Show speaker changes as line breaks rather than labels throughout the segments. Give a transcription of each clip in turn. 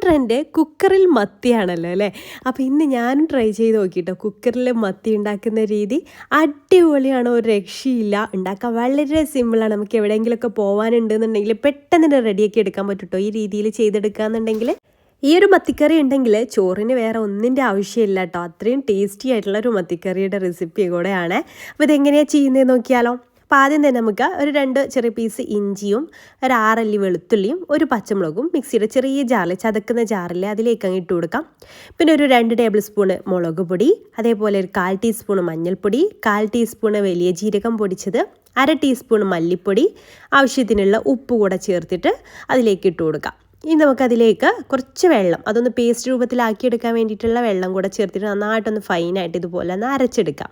Trend കുക്കറിൽ മത്തിയാണല്ലോ അല്ലേ. അപ്പോൾ ഇന്ന് ഞാനും ട്രൈ ചെയ്ത് നോക്കിയിട്ടോ. കുക്കറിൽ മത്തി ഉണ്ടാക്കുന്ന രീതി അടിപൊളിയാണ്, ഒരു രക്ഷയില്ല. ഉണ്ടാക്കാൻ വളരെ സിമ്പിളാണ്. നമുക്ക് എവിടെയെങ്കിലുമൊക്കെ പോകാനുണ്ടെന്നുണ്ടെങ്കിൽ പെട്ടെന്ന് തന്നെ റെഡിയാക്കി എടുക്കാൻ പറ്റും ഈ രീതിയിൽ ചെയ്തെടുക്കുകയെന്നുണ്ടെങ്കിൽ. ഈ ഒരു മത്തിക്കറി ഉണ്ടെങ്കിൽ ചോറിന് വേറെ ഒന്നിൻ്റെ ആവശ്യമില്ല കേട്ടോ. അത്രയും ടേസ്റ്റി ആയിട്ടുള്ള ഒരു മത്തിക്കറിയുടെ റെസിപ്പി കൂടെയാണ്. അപ്പോൾ ഇതെങ്ങനെയാണ് ചെയ്യുന്നത് നോക്കിയാലോ. അപ്പോൾ ആദ്യം തന്നെ നമുക്ക് ഒരു 2 ചെറിയ പീസ് ഇഞ്ചിയും ഒരു 6 അല്ലി വെളുത്തുള്ളിയും ഒരു പച്ചമുളകും മിക്സിയുടെ ചെറിയ ജാറിൽ, ചതക്കുന്ന ജാറിൽ അതിലേക്ക് അങ്ങ് ഇട്ട് കൊടുക്കാം. പിന്നെ ഒരു 2 ടേബിൾ സ്പൂണ് മുളക് പൊടി, അതേപോലെ ഒരു 1/4 ടീസ്പൂണ് മഞ്ഞൾപ്പൊടി, 1/4 ടീസ്പൂണ് വലിയ ജീരകം പൊടിച്ചത്, 1/2 ടീസ്പൂൺ മല്ലിപ്പൊടി, ആവശ്യത്തിനുള്ള ഉപ്പ് കൂടെ ചേർത്തിട്ട് അതിലേക്ക് ഇട്ട് കൊടുക്കാം. ഇനി നമുക്കതിലേക്ക് കുറച്ച് വെള്ളം, അതൊന്ന് പേസ്റ്റ് രൂപത്തിലാക്കിയെടുക്കാൻ വേണ്ടിയിട്ടുള്ള വെള്ളം കൂടെ ചേർത്തിട്ട് നന്നായിട്ടൊന്ന് ഫൈനായിട്ട് ഇതുപോലെ ഒന്ന് അരച്ചെടുക്കാം.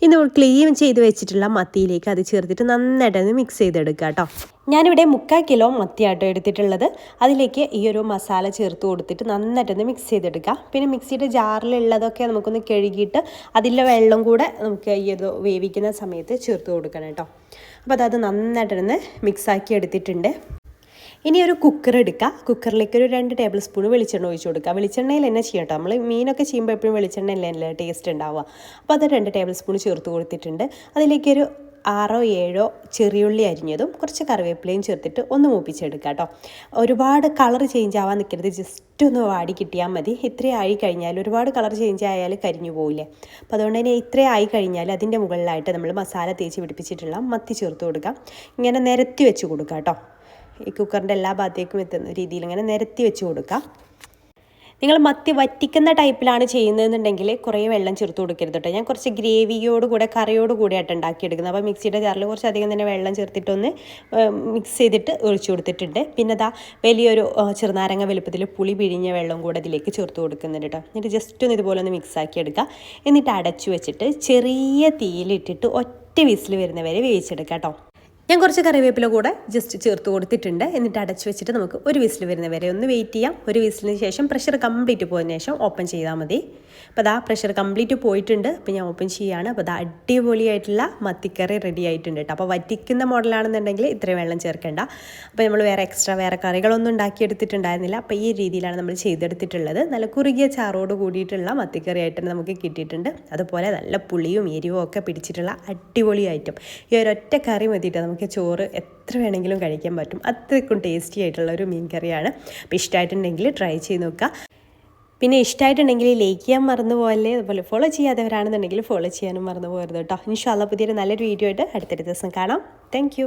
ഇനി നമ്മൾ ക്ലീൻ ചെയ്ത് വെച്ചിട്ടുള്ള മത്തിയിലേക്ക് അത് ചേർത്തിട്ട് നന്നായിട്ടൊന്ന് മിക്സ് ചെയ്തെടുക്കുക കേട്ടോ. ഞാനിവിടെ 3/4 കിലോ മത്തിയാട്ടോ എടുത്തിട്ടുള്ളത്. അതിലേക്ക് ഈ ഒരു മസാല ചേർത്ത് കൊടുത്തിട്ട് നന്നായിട്ടൊന്ന് മിക്സ് ചെയ്തെടുക്കാം. പിന്നെ മിക്സിയുടെ ജാറിലുള്ളതൊക്കെ നമുക്കൊന്ന് കഴുകിയിട്ട് അതിലെ വെള്ളം കൂടെ നമുക്ക് ഈ ഇത് വേവിക്കുന്ന സമയത്ത് ചേർത്ത് കൊടുക്കണം കേട്ടോ. അപ്പോൾ അത് നന്നായിട്ടൊന്ന് മിക്സാക്കി എടുത്തിട്ടുണ്ട്. ഇനി ഒരു കുക്കർ എടുക്കുക. കുക്കറിലേക്ക് ഒരു 2 ടേബിൾ സ്പൂൺ വെളിച്ചെണ്ണ ഒഴിച്ച് കൊടുക്കുക. വെളിച്ചെണ്ണയിൽ തന്നെ ചെയ്യാം കേട്ടോ. നമ്മൾ മീനൊക്കെ ചെയ്യുമ്പോൾ എപ്പോഴും വെളിച്ചെണ്ണയല്ലേ ടേസ്റ്റ് ഉണ്ടാവുക. അപ്പോൾ അത് 2 ടേബിൾ സ്പൂൺ ചേർത്ത് കൊടുത്തിട്ടുണ്ട്. അതിലേക്കൊരു 6 7 ചെറിയുള്ളി അരിഞ്ഞതും കുറച്ച് കറിവേപ്പിലയും ചേർത്തിട്ട് ഒന്ന് മൂപ്പിച്ചെടുക്കുക കേട്ടോ. ഒരുപാട് കളർ ചേഞ്ച് ആവാൻ നിൽക്കരുത്, ജസ്റ്റ് ഒന്ന് വാടി കിട്ടിയാൽ മതി. ഇത്രയും ആയി കഴിഞ്ഞാൽ, ഒരുപാട് കളർ ചേഞ്ച് ആയാൽ കരിഞ്ഞു പോവില്ലേ. അപ്പോൾ അതുകൊണ്ട് തന്നെ ഇത്രയും ആയി കഴിഞ്ഞാൽ അതിൻ്റെ മുകളിലായിട്ട് നമ്മൾ മസാല തേച്ച് പിടിപ്പിച്ചിട്ടുള്ള മത്തി ചേർത്ത് കൊടുക്കുക. ഇങ്ങനെ നിരത്തി വെച്ച് കൊടുക്കുക കേട്ടോ. ഈ കുക്കറിൻ്റെ എല്ലാ ഭാഗത്തേക്കും എത്തുന്ന രീതിയിൽ ഇങ്ങനെ നിരത്തി വെച്ച് കൊടുക്കാം. നിങ്ങൾ മത്തി വറ്റിക്കുന്ന ടൈപ്പിലാണ് ചെയ്യുന്നതെന്നുണ്ടെങ്കിൽ കുറേ വെള്ളം ചേർത്ത് കൊടുക്കരുത് കേട്ടോ. ഞാൻ കുറച്ച് ഗ്രേവിയോട് കൂടെ കറിയോട് കൂടിയായിട്ട് ഉണ്ടാക്കിയെടുക്കുന്നത്. അപ്പോൾ മിക്സിയുടെ ജാറിൽ കുറച്ചധികം തന്നെ വെള്ളം ചേർത്തിട്ടൊന്ന് മിക്സ് ചെയ്തിട്ട് ഒഴിച്ചു കൊടുത്തിട്ടുണ്ട്. പിന്നെ അതാ വലിയൊരു ചെറുനാരങ്ങ വലുപ്പത്തിൽ പുളി പിഴിഞ്ഞ വെള്ളം കൂടെ അതിലേക്ക് ചേർത്ത് കൊടുക്കുന്നുണ്ട് കേട്ടോ. എന്നിട്ട് ജസ്റ്റ് ഒന്ന് ഇതുപോലെ ഒന്ന് മിക്സാക്കി എടുക്കുക. എന്നിട്ട് അടച്ചു വെച്ചിട്ട് ചെറിയ തീയിലിട്ടിട്ട് ഒറ്റ വിസിൽ വരുന്നവരെ വേവിച്ചെടുക്കാം കേട്ടോ. ഞാൻ കുറച്ച് കറിവേപ്പില കൂടെ ജസ്റ്റ് ചേർത്ത് കൊടുത്തിട്ടുണ്ട്. എന്നിട്ട് അടച്ച് വെച്ചിട്ട് നമുക്ക് ഒരു വിസിൽ വരുന്ന വരെ ഒന്ന് വെയിറ്റ് ചെയ്യാം. ഒരു വിസിലിന് ശേഷം പ്രഷർ കംപ്ലീറ്റ് പോയതിന് ശേഷം ഓപ്പൺ ചെയ്താൽ മതി. അപ്പോൾ അതാ പ്രഷർ കംപ്ലീറ്റ് പോയിട്ടുണ്ട്. അപ്പോൾ ഞാൻ ഓപ്പൺ ചെയ്യുകയാണ്. അപ്പോൾ അത് അടിപൊളിയായിട്ടുള്ള മത്തിക്കറി റെഡി ആയിട്ടുണ്ട് കേട്ടോ. അപ്പോൾ വറ്റിക്കുന്ന മോഡലാണെന്നുണ്ടെങ്കിൽ ഇത്രയും വെള്ളം ചേർക്കേണ്ട. അപ്പോൾ നമ്മൾ വേറെ കറികളൊന്നും ഉണ്ടാക്കിയെടുത്തിട്ടുണ്ടായിരുന്നില്ല. അപ്പോൾ ഈ രീതിയിലാണ് നമ്മൾ ചെയ്തെടുത്തിട്ടുള്ളത്. നല്ല കുറുകിയ ചാറോട് കൂടിയിട്ടുള്ള മത്തിക്കറി ആയിട്ട് നമുക്ക് കിട്ടിയിട്ടുണ്ട്. അതുപോലെ നല്ല പുളിയും എരിവും ഒക്കെ പിടിച്ചിട്ടുള്ള അടിപൊളി ഐറ്റം. ഈ ഒരൊറ്റ കറി മതിയിട്ട് നമുക്ക് ചോറ് എത്ര വേണമെങ്കിലും കഴിക്കാൻ പറ്റും. അത്രയ്ക്കും ടേസ്റ്റി ആയിട്ടുള്ള ഒരു മീൻ കറിയാണ്. അപ്പോൾ ഇഷ്ടമായിട്ടുണ്ടെങ്കിൽ ട്രൈ ചെയ്ത് നോക്കുക. പിന്നെ ഇഷ്ടമായിട്ടുണ്ടെങ്കിൽ ലൈക്ക് ചെയ്യാൻ മറന്നു പോകല്ലേ. അതുപോലെ ഫോളോ ചെയ്യാത്തവരാണെന്നുണ്ടെങ്കിൽ ഫോളോ ചെയ്യാനും മറന്നു പോകരുത് കേട്ടോ. ഇൻഷാ അല്ലാഹ് പുതിയൊരു നല്ലൊരു വീഡിയോ ആയിട്ട് അടുത്തൊരു ദിവസം കാണാം. താങ്ക്